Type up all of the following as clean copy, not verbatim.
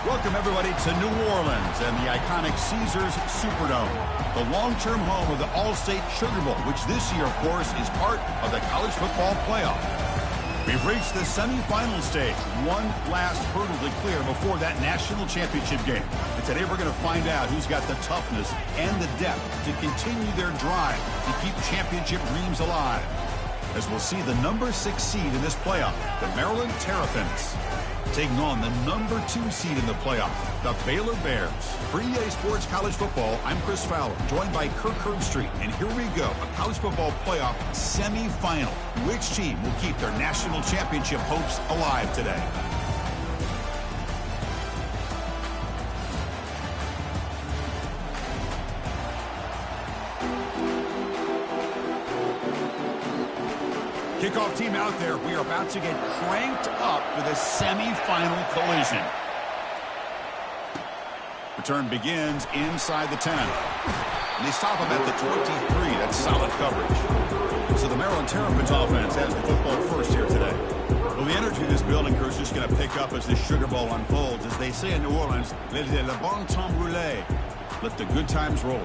Welcome, everybody, to New Orleans and the iconic Caesars Superdome, the long-term home of the All-State Sugar Bowl, which this year, of course, is part of the college football playoff. We've reached the semifinal stage, one last hurdle to clear before that national championship game. And today we're going to find out who's got the toughness and the depth to continue their drive to keep championship dreams alive. As we'll see the number 6 seed in this playoff, the Maryland Terrapins, taking on the number 2 seed in the playoff, the Baylor Bears. For EA Sports College Football, I'm Chris Fowler, joined by Kirk Herbstreit. And here we go, a college football playoff semifinal. Which team will keep their national championship hopes alive today? Kickoff team out there. We are about to get cranked up with a semifinal collision. Return begins inside the 10. And they stop him at the 23. That's solid coverage. So the Maryland Terrapins offense has the football first here today. Well, the energy of this building crew is just going to pick up as the Sugar Bowl unfolds. As they say in New Orleans, le bon temps roulé. Let the good times roll.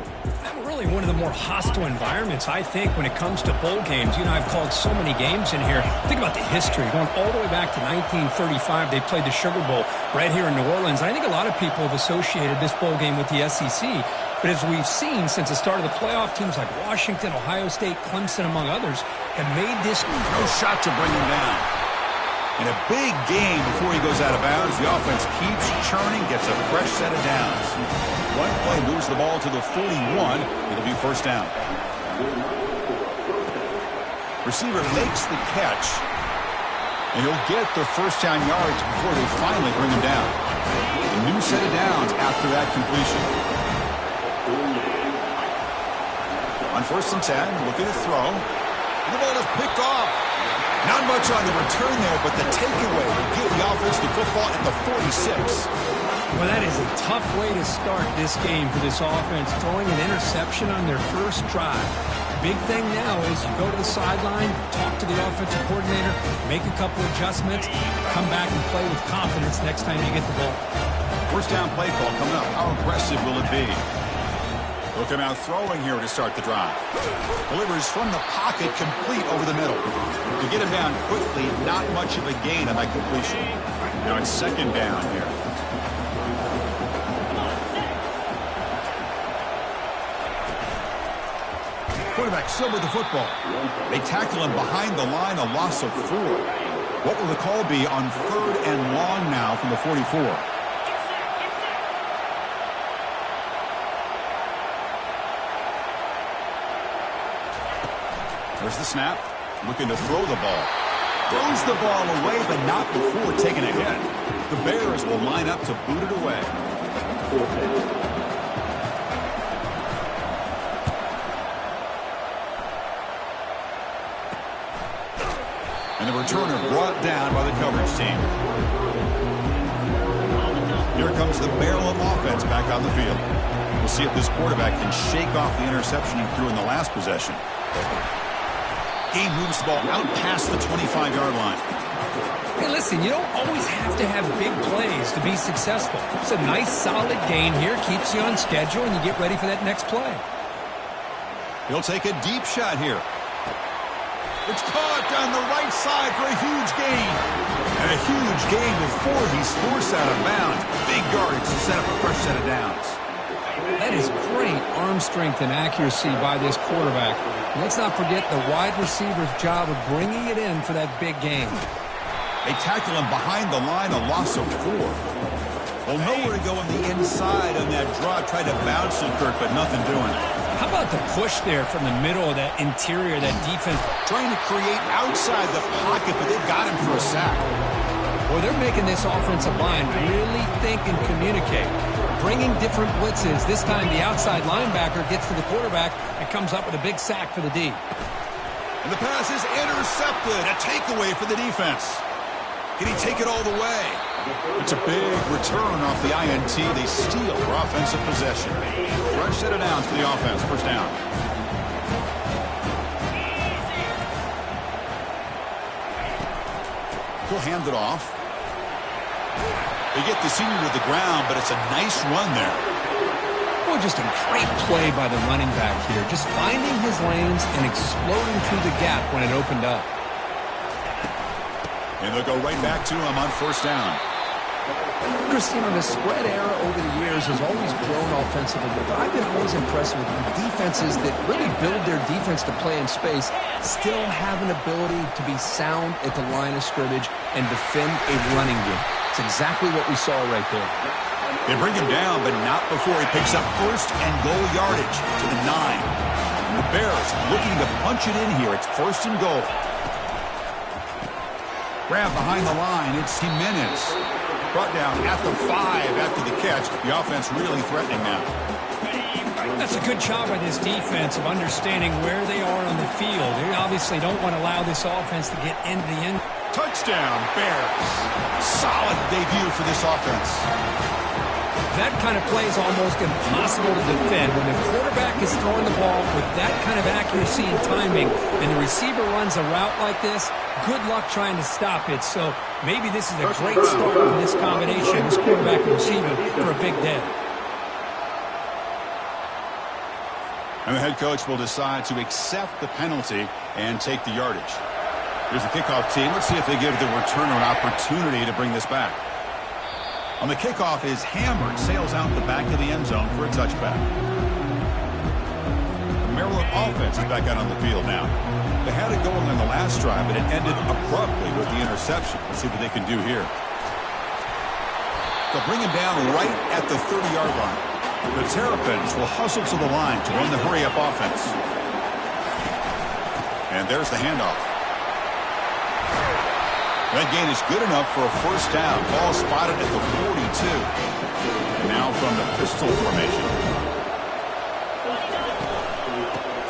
Really one of the more hostile environments, I think, when it comes to bowl games. You know, I've called so many games in here. Think about the history. Going all the way back to 1935, they played the Sugar Bowl right here in New Orleans. I think a lot of people have associated this bowl game with the SEC. But as we've seen since the start of the playoff, teams like Washington, Ohio State, Clemson, among others, have made this no shot to bring him down. In a big game before he goes out of bounds, the offense keeps churning, gets a fresh set of downs. One play moves the ball to the 41. It'll be first down. Receiver makes the catch, and he'll get the first down yards before they finally bring him down. A new set of downs after that completion. On 1st and 10, looking to throw. And the ball is picked off. Not much on the return there, but the takeaway will give the offense the football at the 46. Well, that is a tough way to start this game for this offense, throwing an interception on their first drive. Big thing now is you go to the sideline, talk to the offensive coordinator, make a couple adjustments, come back and play with confidence next time you get the ball. First down play call coming up. How aggressive will it be? Looking out throwing here to start the drive. Delivers from the pocket, complete over the middle. To get him down quickly, not much of a gain on that completion. Now it's second down here. Quarterback still with the football. They tackle him behind the line, a loss of 4. What will the call be on 3rd and long now from the 44? There's the snap. Looking to throw the ball. Throws the ball away, but not before taking a hit. The Bears will line up to boot it away. And the returner brought down by the coverage team. Here comes the Maryland offense back on the field. We'll see if this quarterback can shake off the interception he threw in the last possession. He moves the ball out past the 25-yard line. Hey, listen, you don't always have to have big plays to be successful. It's a nice, solid gain here, keeps you on schedule, and you get ready for that next play. He'll take a deep shot here. It's caught down the right side for a huge gain. And a huge gain before he's forced out of bounds. Big yardage to set up a fresh set of downs. That is great arm strength and accuracy by this quarterback. Let's not forget the wide receiver's job of bringing it in for that big gain. They tackle him behind the line, a loss of 4. Well, nowhere to go on the inside on that draw. Tried to bounce him, Kirk, but nothing doing. How about the push there from the middle of that interior, that defense? Trying to create outside the pocket, but they've got him for a sack. Well, they're making this offensive line really think and communicate. Bringing different blitzes. This time the outside linebacker gets to the quarterback and comes up with a big sack for the D. And the pass is intercepted. A takeaway for the defense. Can he take it all the way? It's a big return off the INT. They steal for offensive possession. Fresh set of downs for the offense. First down. He'll hand it off. They get the senior to the ground, but it's a nice run there. Well, just a great play by the running back here. Just finding his lanes and exploding through the gap when it opened up. And they'll go right back to him on first down. Christine, the spread era over the years has always grown offensively, but I've been always impressed with defenses that really build their defense to play in space, still have an ability to be sound at the line of scrimmage and defend a running game. It's exactly what we saw right there. They bring him down, but not before he picks up first and goal yardage to the 9. And the Bears looking to punch it in here. It's first and goal. Grab behind the line. It's Jimenez. Brought down at the 5 after the catch. The offense really threatening now. That's a good job by this defense of understanding where they are on the field. They obviously don't want to allow this offense to get into the end. Touchdown, Bears. Solid debut for this offense. That kind of play is almost impossible to defend. When the quarterback is throwing the ball with that kind of accuracy and timing, and the receiver runs a route like this, good luck trying to stop it. So maybe this is a great start for this combination, this quarterback and receiver, for a big day. And the head coach will decide to accept the penalty and take the yardage. Here's the kickoff team. Let's see if they give the returner an opportunity to bring this back. On the kickoff is hammered, sails out the back of the end zone for a touchback. The Maryland offense is back out on the field now. They had it going on the last drive, but it ended abruptly with the interception. Let's see what they can do here. They'll bring him down right at the 30-yard line. The Terrapins will hustle to the line to run the hurry-up offense. And there's the handoff. That gain is good enough for a first down. Ball spotted at the 42. And now from the pistol formation.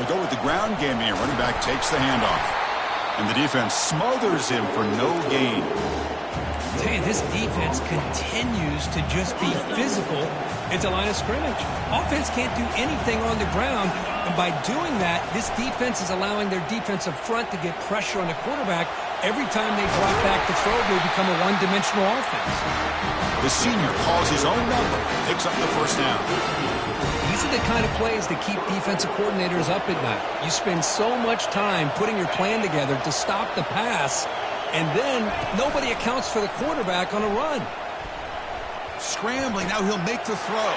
They go with the ground game here. Running back takes the handoff. And the defense smothers him for no gain. Hey, this defense continues to just be physical at the line of scrimmage. Offense can't do anything on the ground, and by doing that, this defense is allowing their defensive front to get pressure on the quarterback. Every time they drop back to throw, they become a one-dimensional offense. The senior calls his own number, picks up the first down. These are the kind of plays that keep defensive coordinators up at night. You spend so much time putting your plan together to stop the pass, and then nobody accounts for the quarterback on a run. Scrambling, now he'll make the throw.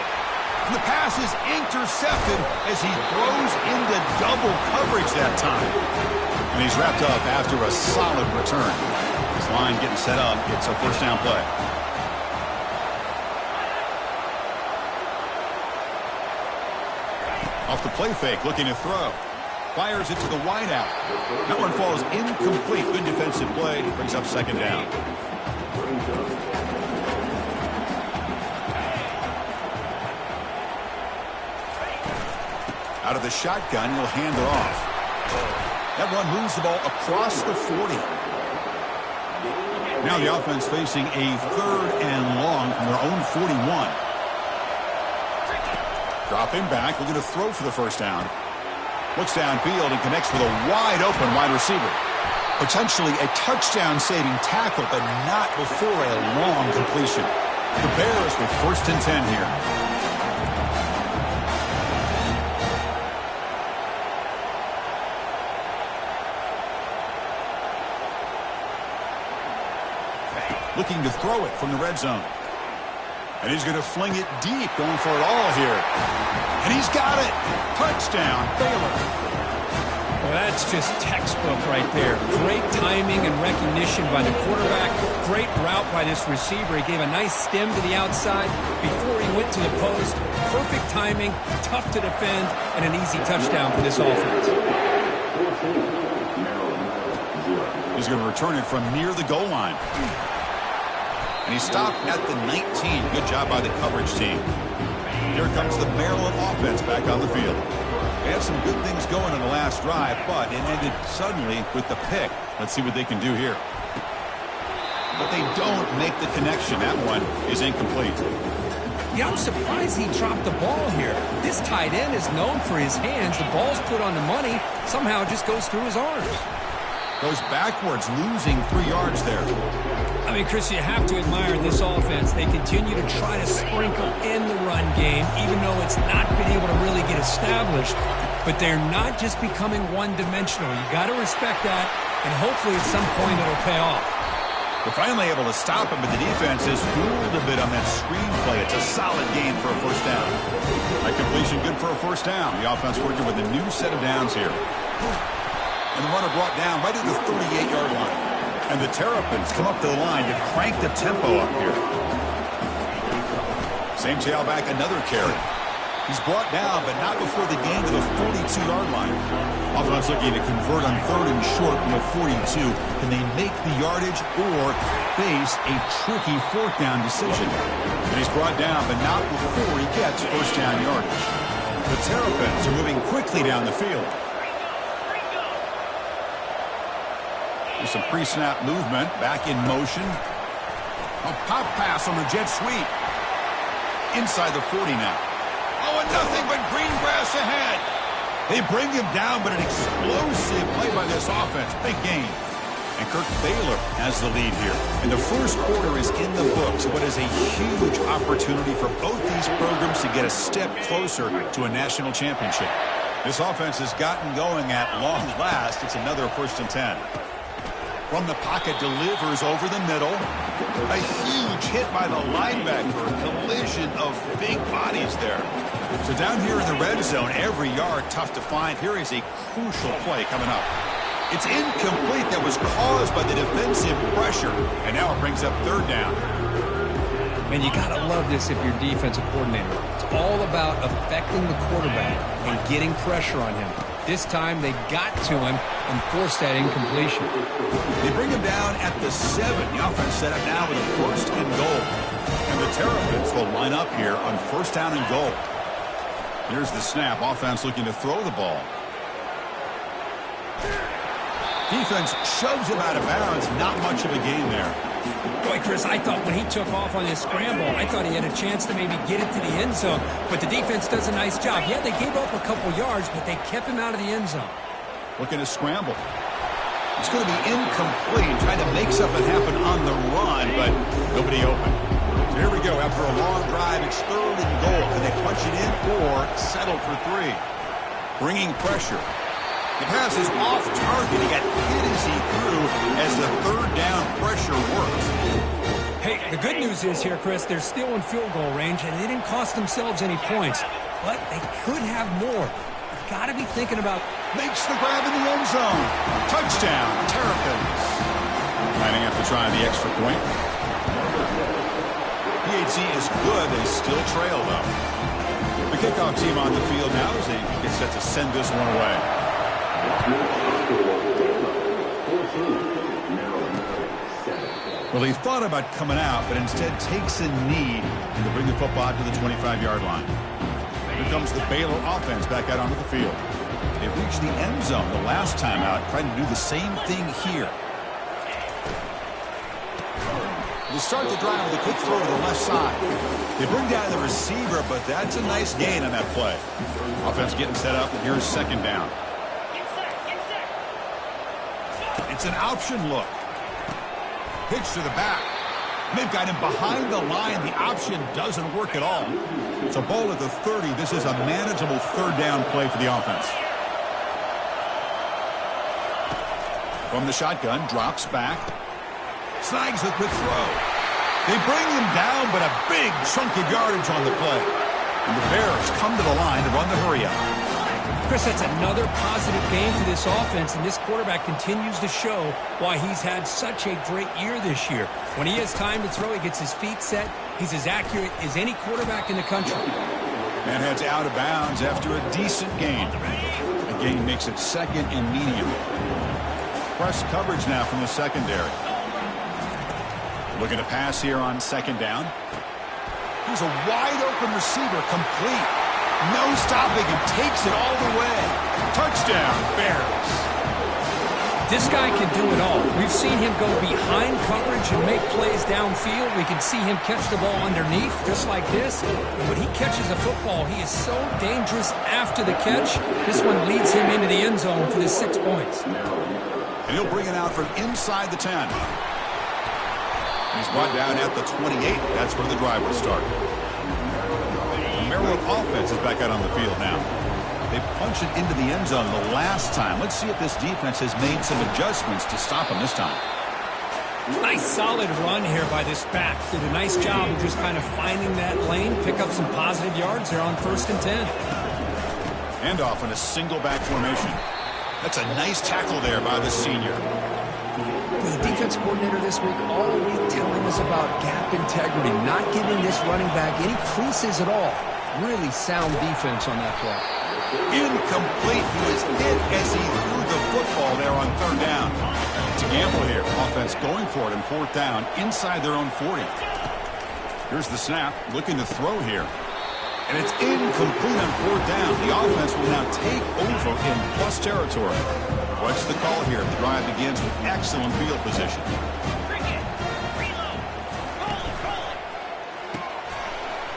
And the pass is intercepted as he throws into double coverage that time. And he's wrapped up after a solid return. His line getting set up. It's a first down play. Off the play fake, looking to throw. Fires it to the wideout. That one falls incomplete. Good defensive play. Brings up second down. Out of the shotgun, he'll hand it off. That one moves the ball across the 40. Now the offense facing a third and long from their own 41. Drop him back. Looking to throw for the first down. Looks downfield and connects with a wide-open wide receiver. Potentially a touchdown-saving tackle, but not before a long completion. The Bears with first and 10 here. Looking to throw it from the red zone. And he's going to fling it deep, going for it all here. And he's got it. Touchdown, Baylor. Well, that's just textbook right there. Great timing and recognition by the quarterback. Great route by this receiver. He gave a nice stem to the outside before he went to the post. Perfect timing, tough to defend, and an easy touchdown for this offense. He's going to return it from near the goal line. And he stopped at the 19. Good job by the coverage team. Here comes the Maryland offense back on the field. They had some good things going on the last drive, but it ended suddenly with the pick. Let's see what they can do here. But they don't make the connection. That one is incomplete. Yeah, I'm surprised he dropped the ball here. This tight end is known for his hands. The ball's put on the money. Somehow it just goes through his arms. Goes backwards, losing 3 yards there. I mean, Chris, you have to admire this offense. They continue to try to sprinkle in the run game, even though it's not been able to really get established. But they're not just becoming one-dimensional. You got to respect that, and hopefully at some point it'll pay off. They're finally able to stop him, but the defense is fooled a bit on that screenplay. It's a solid game for a first down. That completion good for a first down. The offense working with a new set of downs here. And the runner brought down right at the 38-yard line. And the Terrapins come up to the line to crank the tempo up here. Same tailback, another carry. He's brought down, but not before the gain to the 42-yard line. Offense looking to convert on 3rd and short from the 42. Can they make the yardage or face a tricky 4th down decision? And he's brought down, but not before he gets first down yardage. The Terrapins are moving quickly down the field. There's some pre-snap movement, back in motion. A pop pass on the jet sweep. Inside the 40 now. Oh, and nothing but green grass ahead. They bring him down, but an explosive play by this offense. Big gain. And Kirk Baylor has the lead here. And the first quarter is in the books. What is a huge opportunity for both these programs to get a step closer to a national championship. This offense has gotten going at long last. It's another 1st and 10. From the pocket, delivers over the middle. A huge hit by the linebacker. A collision of big bodies there. So down here in the red zone, every yard tough to find. Here is a crucial play coming up. It's incomplete. That was caused by the defensive pressure. And now it brings up 3rd down. And you got to love this if you're defensive coordinator. It's all about affecting the quarterback and getting pressure on him. This time they got to him and forced that incompletion. They bring him down at the 7. The offense set up now with a 1st and goal. And the Terrapins will line up here on 1st down and goal. Here's the snap. Offense looking to throw the ball. Defense shoves him out of bounds. Not much of a gain there. Boy, Chris, I thought when he took off on this scramble, I thought he had a chance to maybe get it to the end zone. But the defense does a nice job. Yeah, they gave up a couple yards, but they kept him out of the end zone. Looking to scramble. It's going to be incomplete. Trying to make something happen on the run, but nobody open. So here we go. After a long drive, it's 3rd and goal. Can they punch it in or settle for 3? Bringing pressure. The pass is off target. He got hit as he threw as the 3rd down pressure works. Hey, the good news is here, Chris, they're still in field goal range, and they didn't cost themselves any points. But they could have more. You've got to be thinking about... Makes the grab in the end zone. Touchdown, Terrapins. Lining up to try the extra point. PHC is good. They still trail, though. The kickoff team on the field now as they get set to send this one away. Well, he thought about coming out, but instead takes a knee to bring the football to the 25-yard line. Here comes the Baylor offense back out onto the field. They reached the end zone the last time out, trying to do the same thing here. They start the drive with a quick throw to the left side. They bring down the receiver, but that's a nice gain on that play. Offense getting set up, and here's 2nd down. It's an option look. Pitch to the back. They've got him behind the line. The option doesn't work at all. So ball at the 30. This is a manageable 3rd down play for the offense. From the shotgun, drops back. Snags the quick throw. They bring him down, but a big chunk of yardage on the play. And the Bears come to the line to run the hurry-up. Chris, that's another positive game for this offense, and this quarterback continues to show why he's had such a great year this year. When he has time to throw, he gets his feet set. He's as accurate as any quarterback in the country. And heads out of bounds after a decent gain. The gain makes it 2nd and medium. Press coverage now from the secondary. Looking to pass here on 2nd down. He's a wide-open receiver, complete. No stopping him. Takes it all the way. Touchdown, Bears. This guy can do it all. We've seen him go behind coverage and make plays downfield. We can see him catch the ball underneath, just like this. And when he catches a football, he is so dangerous after the catch. This one leads him into the end zone for the 6 points. And he'll bring it out from inside the 10. He's brought down at the 28. That's where the drive will start. The Maryland offense is back out on the field now. They punched it into the end zone the last time. Let's see if this defense has made some adjustments to stop them this time. Nice solid run here by this back. Did a nice job of just kind of finding that lane, pick up some positive yards. They're on 1st and 10. Handoff in a single back formation. That's a nice tackle there by the senior. The defense coordinator this week all week telling us about gap integrity, not giving this running back any creases at all. Really sound defense on that play. Incomplete. He was hit as he threw the football there on 3rd down. It's a gamble here. Offense going for it in 4th down inside their own 40. Here's the snap. Looking to throw here. And it's incomplete on 4th down. The offense will now take over in plus territory. What's the call here? The drive begins with excellent field position.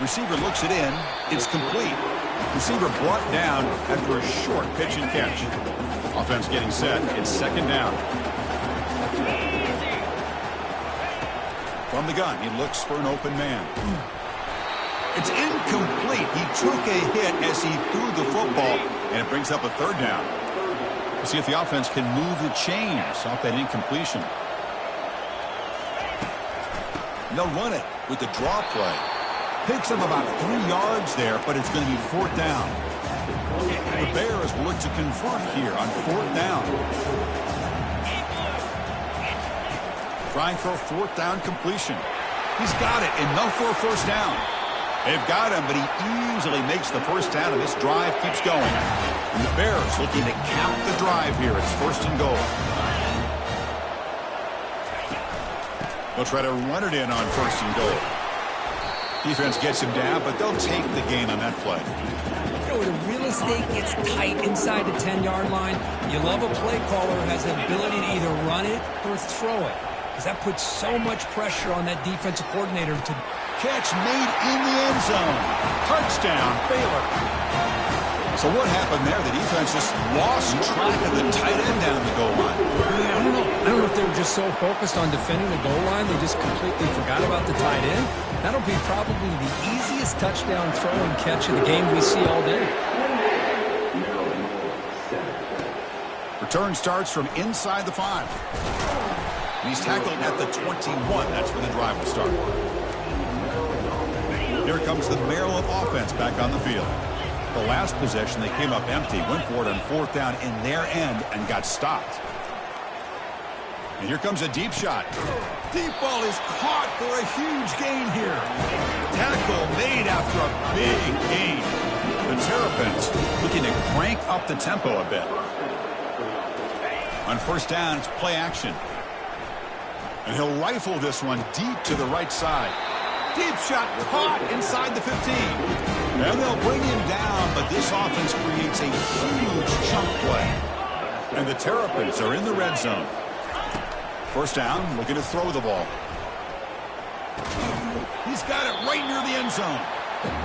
Receiver looks it in. It's complete. Receiver brought down after a short pitch and catch. Offense getting set. It's 2nd down. From the gun, he looks for an open man. It's incomplete. He took a hit as he threw the football, and it brings up a 3rd down. We'll see if the offense can move the chains off that incompletion. They'll run it with the draw play. Picks up about 3 yards there, but it's going to be 4th down. The Bears will look to convert here on 4th down. Trying for a 4th down completion. He's got it, enough for a 1st down. They've got him, but he easily makes the 1st down, and this drive keeps going. And the Bears looking to cap the drive here. It's 1st and goal. They'll try to run it in on 1st and goal. Defense gets him down, but they'll take the gain on that play. You know, when the real estate gets tight inside the 10-yard line, you love a play caller who has the ability to either run it or throw it, because that puts so much pressure on that defensive coordinator to catch made in the end zone. Touchdown, Baylor. So what happened there? The defense just lost track of the tight end down the goal line. I don't know. I don't know if they were just so focused on defending the goal line, they just completely forgot about the tight end. That'll be probably the easiest touchdown throw and catch of the game we see all day. Return starts from inside the 5. And he's tackled at the 21. That's where the drive will start. Here comes the Maryland offense back on the field. The last possession, they came up empty, went for it on 4th down in their end and got stopped. And here comes a deep shot. Deep ball is caught for a huge gain here. Tackle made after a big gain. The Terrapins looking to crank up the tempo a bit. On 1st down, it's play action. And he'll rifle this one deep to the right side. Deep shot caught inside the 15. And they'll bring him down, but this offense creates a huge chunk play. And the Terrapins are in the red zone. 1st down, looking to throw the ball. He's got it right near the end zone.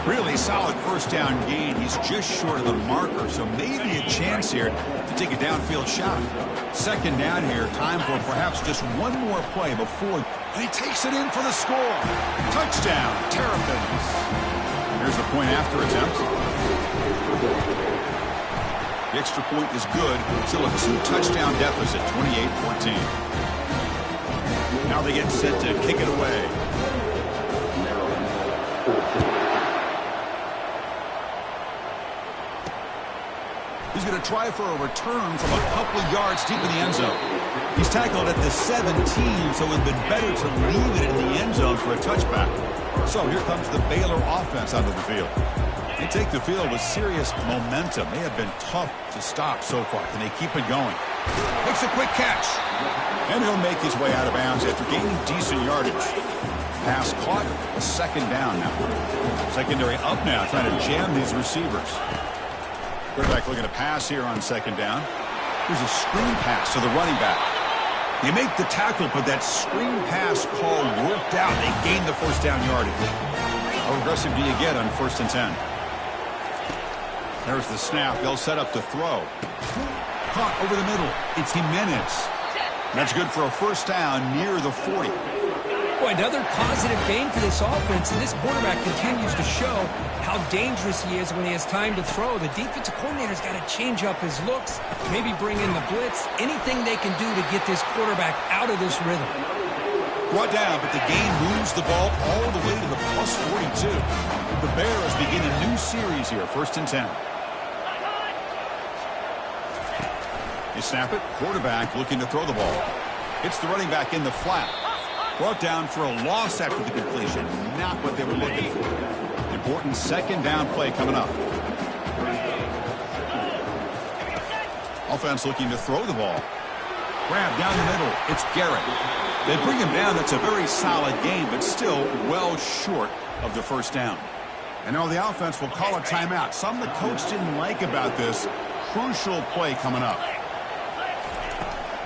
Really solid 1st down gain. He's just short of the marker, so maybe a chance here to take a downfield shot. 2nd down here, time for perhaps just one more play before. And he takes it in for the score. Touchdown, Terrapins. Here's the point after attempt. The extra point is good. Still a 2-touchdown deficit, 28-14. Now they get set to kick it away. He's going to try for a return from a couple of yards deep in the end zone. He's tackled at the 17, so it would have been better to leave it in the end zone for a touchback. So here comes the Baylor offense onto the field. They take the field with serious momentum. They have been tough to stop so far. Can they keep it going? Makes a quick catch. And he'll make his way out of bounds after gaining decent yardage. Pass caught. A second down now. Secondary up now, trying to jam these receivers. Quarterback looking to pass here on second down. Here's a screen pass to the running back. They make the tackle, but that screen pass call worked out. They gained the first down yardage. How aggressive do you get on 1st and 10? There's the snap. They'll set up to throw. Caught over the middle. It's Jimenez. That's good for a first down near the 40. Boy, another positive game for this offense, and this quarterback continues to show how dangerous he is when he has time to throw. The defensive coordinator's got to change up his looks, maybe bring in the blitz, anything they can do to get this quarterback out of this rhythm. Brought down, but the gain moves the ball all the way to the plus 42. The Bears begin a new series here, 1st and 10. They snap it. Quarterback looking to throw the ball. It's the running back in the flat. Brought down for a loss after the completion. Not what they were looking for. Important second down play coming up. Offense looking to throw the ball. Grab down the middle. It's Garrett. They bring him down. That's a very solid game, but still well short of the first down. And now the offense will call a timeout. Something the coach didn't like about this. Crucial play coming up.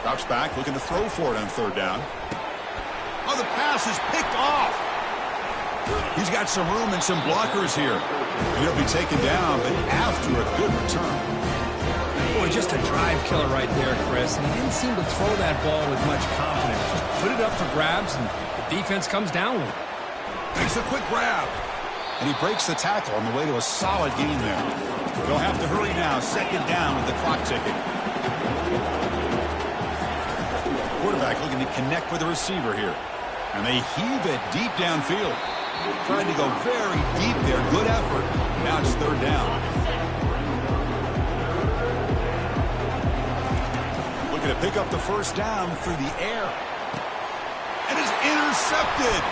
Drops back, looking to throw for it on 3rd down. Oh, the pass is picked off. He's got some room and some blockers here. And he'll be taken down, but after a good return. Boy, just a drive killer right there, Chris. And he didn't seem to throw that ball with much confidence. Just put it up for grabs, and the defense comes down with it. Makes a quick grab. And he breaks the tackle on the way to a solid gain there. They'll have to hurry now. Second down with the clock ticking. Quarterback looking to connect with the receiver here. And they heave it deep downfield. Trying to go very deep there. Good effort. Now it's 3rd down. Looking to pick up the first down through the air. And it's intercepted.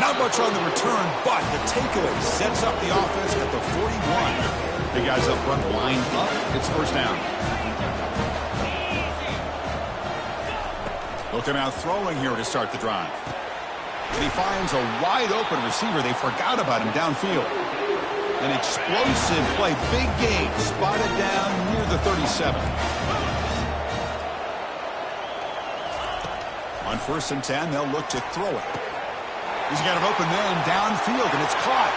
Not much on the return, but the takeaway sets up the offense at the 41. The guys up front lined up. It's first down. Looking out throwing here to start the drive. And he finds a wide open receiver. They forgot about him downfield. An explosive play. Big gain. Spotted down near the 37. On 1st and 10, they'll look to throw it. He's got an open man downfield, and it's caught.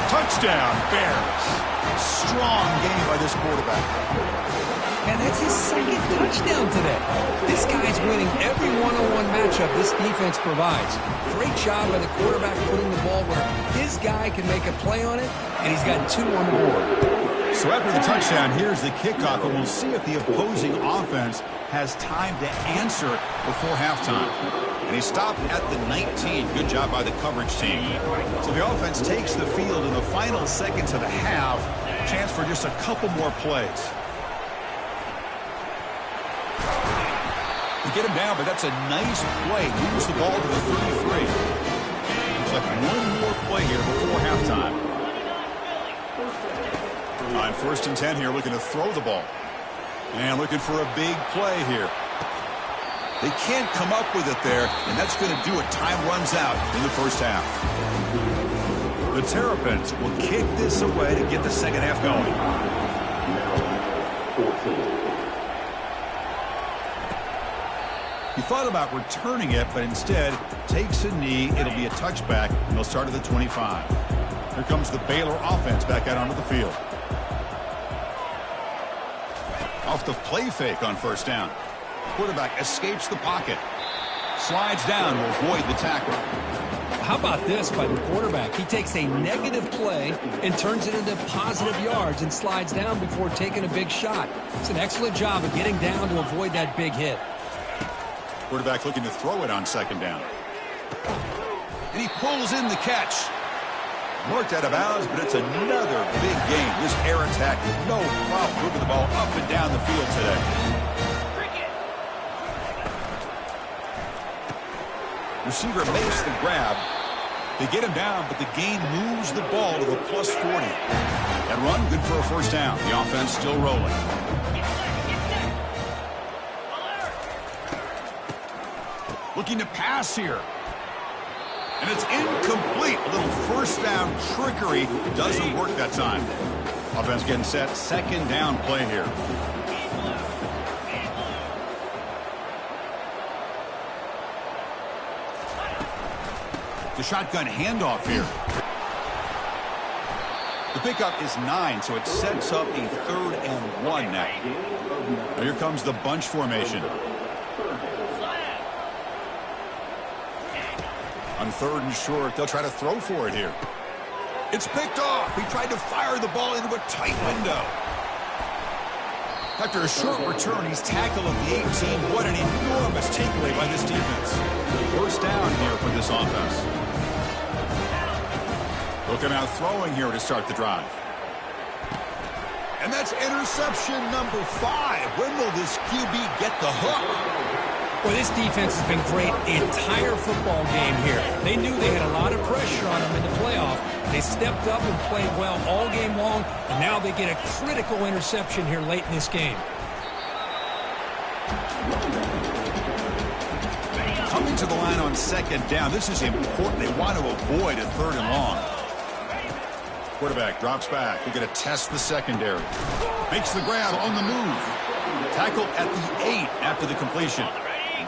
Touchdown, Bears. Strong game by this quarterback. And that's his 2nd touchdown today. This guy's winning every one-on-one matchup this defense provides. Great job by the quarterback putting the ball where his guy can make a play on it, and he's got 2 on the board. So after the touchdown, here's the kickoff, and we'll see if the opposing offense has time to answer before halftime. And he stopped at the 19. Good job by the coverage team. So the offense takes the field in the final seconds of the half. Chance for just a couple more plays. They get him down, but that's a nice play. Moves the ball to the 33. Looks like one more play here before halftime. On 1st and 10 here, looking to throw the ball. And looking for a big play here. They can't come up with it there, and that's going to do it. Time runs out in the first half. The Terrapins will kick this away to get the second half going. He thought about returning it, but instead takes a knee. It'll be a touchback, and they'll start at the 25. Here comes the Baylor offense back out onto the field. Off the play fake on 1st down. Quarterback escapes the pocket. Slides down to avoid the tackle. How about this by the quarterback? He takes a negative play and turns it into positive yards and slides down before taking a big shot. It's an excellent job of getting down to avoid that big hit. Quarterback looking to throw it on 2nd down. And he pulls in the catch. Marked out of bounds, but it's another big game. This air attack, no problem moving the ball up and down the field today. Receiver makes the grab. They get him down, but the gain moves the ball to the plus 40. That run, good for a first down. The offense still rolling. Looking to pass here. And it's incomplete. A little first down trickery doesn't work that time. Offense getting set. Second down play here. The shotgun handoff here. The pickup is 9, so it sets up a 3rd and 1 now. And here comes the bunch formation. On 3rd and short, they'll try to throw for it here. It's picked off. He tried to fire the ball into a tight window. After a short return, he's tackled at the 18. What an enormous takeaway by this defense. First down here for this offense. Look at out throwing here to start the drive. And that's interception number 5. When will this QB get the hook? Well, this defense has been great the entire football game here. They knew they had a lot of pressure on them in the playoff. They stepped up and played well all game long, and now they get a critical interception here late in this game. Coming to the line on 2nd down. This is important. They want to avoid a 3rd and long. Quarterback drops back. They're going to test the secondary. Makes the grab on the move. Tackled at the 8 after the completion.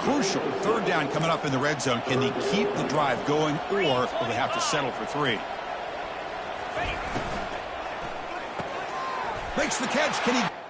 Crucial 3rd down coming up in the red zone. Can they keep the drive going, or will they have to settle for 3? Makes the catch. Can he...